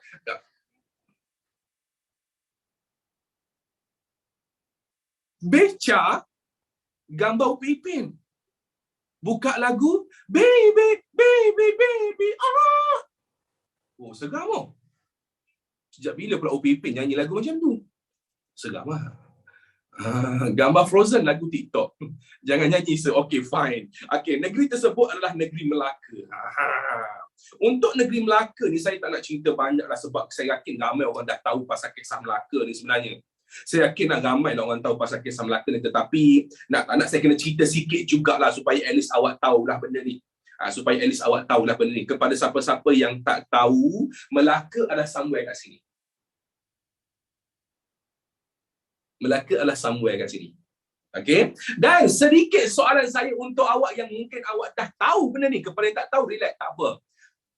Beca gambar Upin Ipin. Buka lagu, baby, baby, baby, seram . Sejak bila pula Upin Ipin nyanyi lagu macam tu? Seram lah. Gambar Frozen lagu TikTok. Jangan nyanyi okay, fine. Okay, negeri tersebut adalah negeri Melaka. Untuk negeri Melaka ni saya tak nak cerita banyak lah sebab saya yakin ramai orang dah tahu pasal kisah Melaka ni sebenarnya. Saya yakin ramai lah orang tahu pasal kisah Melaka ni, tetapi nak saya kena cerita sikit jugalah supaya at least awak tahulah benda ni. Kepada siapa-siapa yang tak tahu, Melaka adalah somewhere kat sini. Okey. Dan sedikit soalan saya untuk awak yang mungkin awak dah tahu benda ni. Kepada yang tak tahu, relax, tak apa.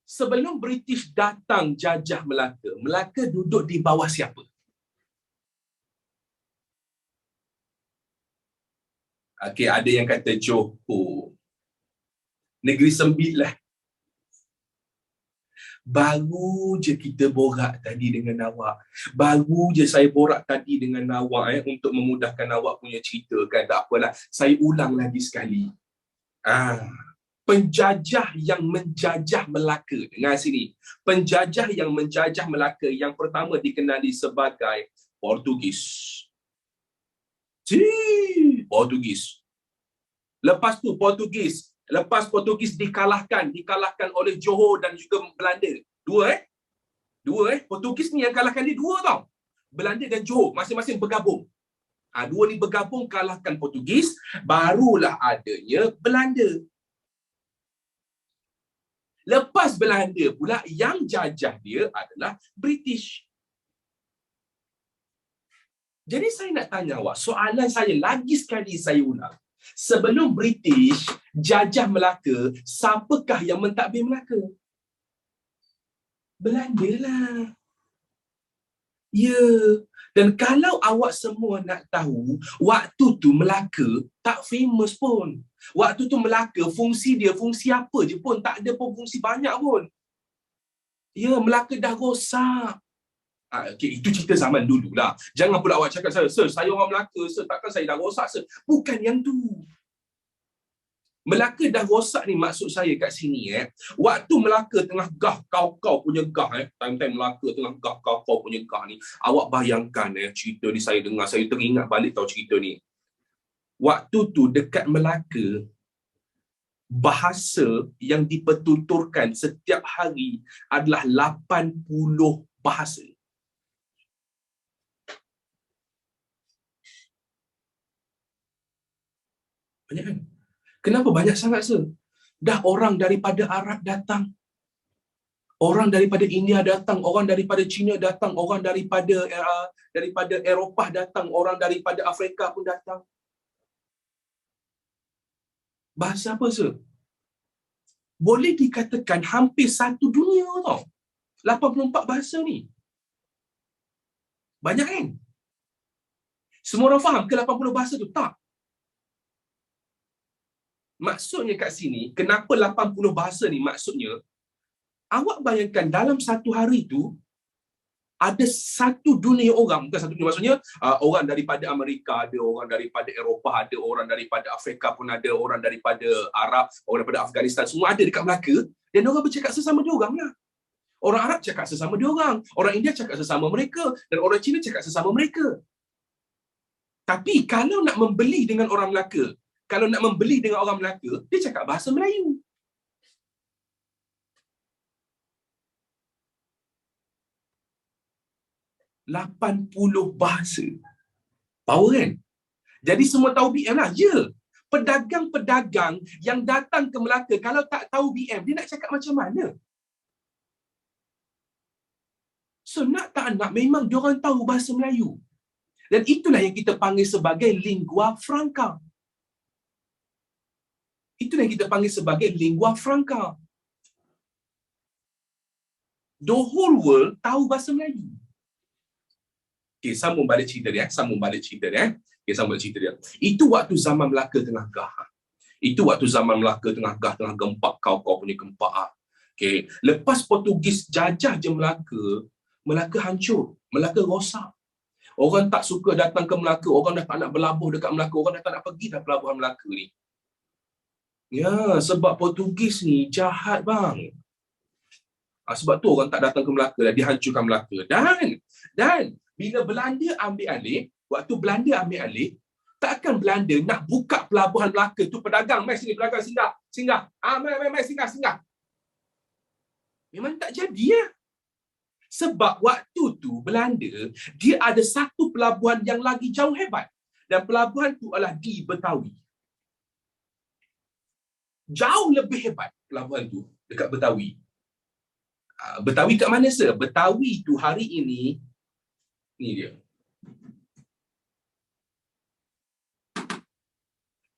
Sebelum British datang jajah Melaka, Melaka duduk di bawah siapa? Okey, ada yang kata Johor. Negeri Sembilan. Baru je kita borak tadi dengan awak. Baru je saya borak tadi dengan awak untuk memudahkan awak punya cerita kan. Tak apalah. Saya ulang lagi sekali. Penjajah yang menjajah Melaka. Dengar sini. Penjajah yang menjajah Melaka yang pertama dikenali sebagai Portugis. Portugis. Lepas tu Portugis. Lepas Portugis dikalahkan oleh Johor dan juga Belanda. Dua Portugis ni yang kalahkan dia dua tau. Belanda dan Johor masing-masing bergabung. Dua ni bergabung kalahkan Portugis, barulah adanya Belanda. Lepas Belanda pula yang jajah dia adalah British. Jadi saya nak tanya awak, soalan saya lagi sekali saya ulang. Sebelum British jajah Melaka, siapakah yang mentadbir Melaka? Belanda lah. Ya. Dan kalau awak semua nak tahu, waktu tu Melaka tak famous pun. Waktu tu Melaka, fungsi dia, fungsi apa je pun, tak ada pun fungsi banyak pun. Ya, Melaka dah rosak. Okay, itu cerita zaman dulu lah. Jangan pula awak cakap saya, sir, saya orang Melaka, sir, takkan saya dah rosak, sir. Bukan yang tu. Melaka dah rosak ni maksud saya kat sini waktu Melaka tengah gah kau punya gah time-time Melaka tengah gah kau punya gah ni, awak bayangkan cerita ni saya dengar, saya teringat balik tahu cerita ni. Waktu tu dekat Melaka, bahasa yang dipertuturkan setiap hari adalah 80 bahasa. Banyak kan? Kenapa banyak sangat, sir? Dah orang daripada Arab datang. Orang daripada India datang, orang daripada China datang, orang daripada Eropah datang, orang daripada Afrika pun datang. Bahasa apa, sir? Boleh dikatakan hampir satu dunia tau. 84 bahasa ni. Banyak kan? Semua orang faham ke 80 bahasa tu? Tak. Maksudnya kat sini, kenapa 80 bahasa ni maksudnya, awak bayangkan dalam satu hari tu, ada satu dunia orang, bukan satu dunia, maksudnya orang daripada Amerika ada, orang daripada Eropah ada, orang daripada Afrika pun ada, orang daripada Arab, orang daripada Afghanistan, semua ada dekat Melaka, dan orang bercakap sesama diorang lah. Orang Arab cakap sesama diorang, orang India cakap sesama mereka, dan orang Cina cakap sesama mereka. Tapi kalau nak membeli dengan orang Melaka, kalau nak membeli dengan orang Melaka, dia cakap bahasa Melayu. $80 bahasa. Power kan? Jadi semua tahu BM lah. Ya. Pedagang-pedagang yang datang ke Melaka, kalau tak tahu BM, dia nak cakap macam mana? So nak tak nak, memang diorang tahu bahasa Melayu. Dan itulah yang kita panggil sebagai lingua franca. Itulah yang kita panggil sebagai lingua franca. The whole world tahu bahasa Melayu. Okay, sambung balik cerita dia. Okay, sambung balik cerita dia. Itu waktu zaman Melaka tengah gah. Itu waktu zaman Melaka tengah gah, tengah gempak kau punya gempak. Okay, lepas Portugis jajah je Melaka, Melaka hancur. Melaka rosak. Orang tak suka datang ke Melaka. Orang dah tak nak berlabuh dekat Melaka. Orang dah tak nak pergi dah pelabuhan Melaka ni. Ya, sebab Portugis ni jahat bang. Sebab tu orang tak datang ke Melaka dah, dihancurkan Melaka. Dan bila Belanda ambil alih, waktu Belanda ambil alih, takkan Belanda nak buka pelabuhan Melaka tu, pedagang, mai sini pedagang, singgah. Mai singgah. Memang tak jadi ya. Sebab waktu tu Belanda, dia ada satu pelabuhan yang lagi jauh hebat. Dan pelabuhan tu adalah di Betawi. Jauh lebih hebat pelabuhan tu dekat Betawi. Betawi kat mana, sir? Betawi tu hari ini, ni dia.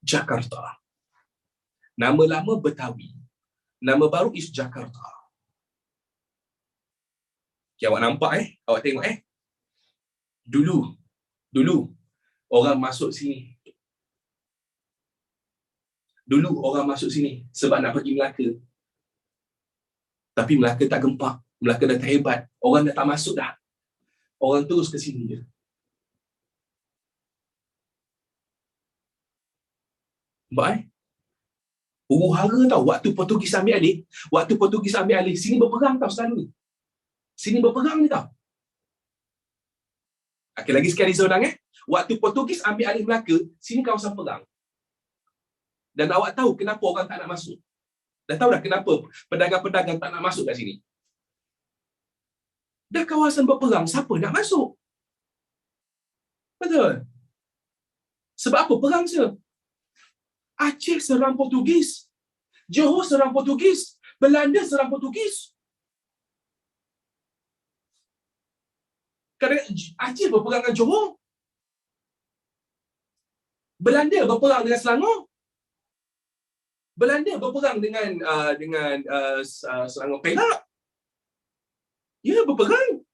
Jakarta. Nama lama Betawi. Nama baru is Jakarta. Okay, awak nampak Awak tengok Dulu orang masuk sini. Dulu orang masuk sini sebab nak pergi Melaka. Tapi Melaka tak gempak. Melaka dah tak hebat. Orang dah tak masuk dah. Orang terus ke sini je. Nampak huru-hara tau. Waktu Portugis ambil alih, sini berperang tau selalu ni. Sini berperang ni tau. Okay, lagi sekali saya ulang Waktu Portugis ambil alih Melaka, sini kawasan perang. Dan awak tahu kenapa orang tak nak masuk? Dah tahu dah kenapa pedagang-pedagang tak nak masuk kat sini? Dah kawasan berperang, siapa nak masuk? Betul. Sebab apa perang je? Aceh serang Portugis. Johor serang Portugis. Belanda serang Portugis. Kadang Aceh berperang dengan Johor. Belanda berperang dengan Selangor. Belanda berperang dengan Selangor Perak. Ya, berperang.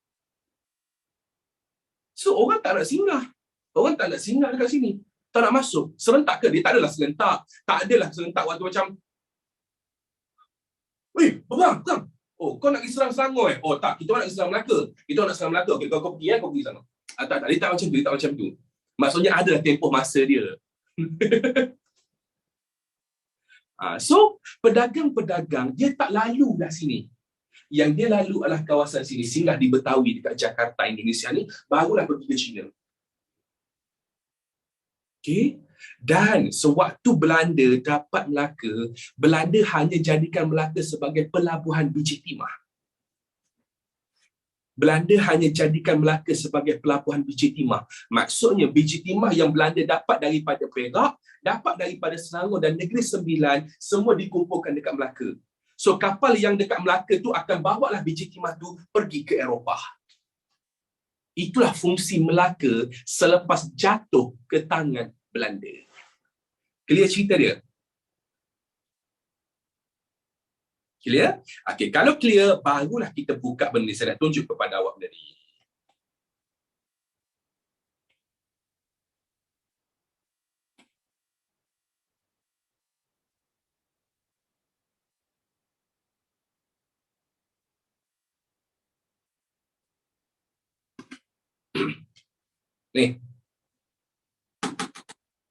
So, orang tak nak singgah. Orang tak nak singgah dekat sini. Tak nak masuk. Serentak ke? Dia tak adalah serentak. Tak adalah serentak waktu macam, weh, perang. Oh, kau nak pergi serang Selangor Oh, tak. Kita nak pergi serang Melaka. Okay, kau pergi kau pergi sana. Tak. Dia tak macam tu. Maksudnya adalah tempoh masa dia. So, pedagang-pedagang, dia tak lalu dah sini. Yang dia lalu adalah kawasan sini. Singgah di Betawi, dekat Jakarta, Indonesia ni, barulah pergi ke China. Okay? Dan sewaktu Belanda dapat Melaka, Belanda hanya jadikan Melaka sebagai pelabuhan biji timah. Belanda hanya jadikan Melaka sebagai pelabuhan biji timah. Maksudnya biji timah yang Belanda dapat daripada Perak, dapat daripada Selangor dan Negeri Sembilan, semua dikumpulkan dekat Melaka. So kapal yang dekat Melaka tu akan bawalah biji timah tu pergi ke Eropah. Itulah fungsi Melaka selepas jatuh ke tangan Belanda. Clear cerita dia? Clear? Okey, kalau clear, barulah kita buka benda saya nak tunjuk kepada awak tadi. Ni.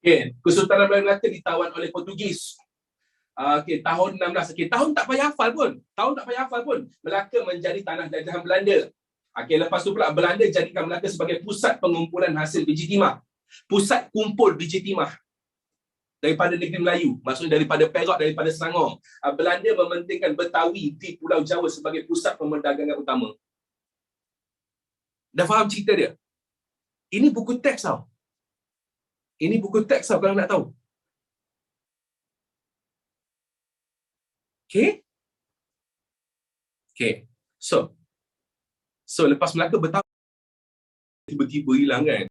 Okey, Kesultanan Melaka ditawan oleh Portugis. Okey, tahun 16. Okey, tahun tak payah hafal pun. Melaka menjadi tanah jajahan Belanda. Okey, lepas tu pula Belanda jadikan Melaka sebagai pusat pengumpulan hasil biji timah. Pusat kumpul biji timah daripada negeri Melayu, maksudnya daripada Perak, daripada Selangor. Belanda mementingkan Betawi di Pulau Jawa sebagai pusat pemerdagangan utama. Dah faham cerita dia? Ini buku teks tau. Kalau nak tahu. Okay. So lepas Melaka Betawi tiba-tiba hilang kan.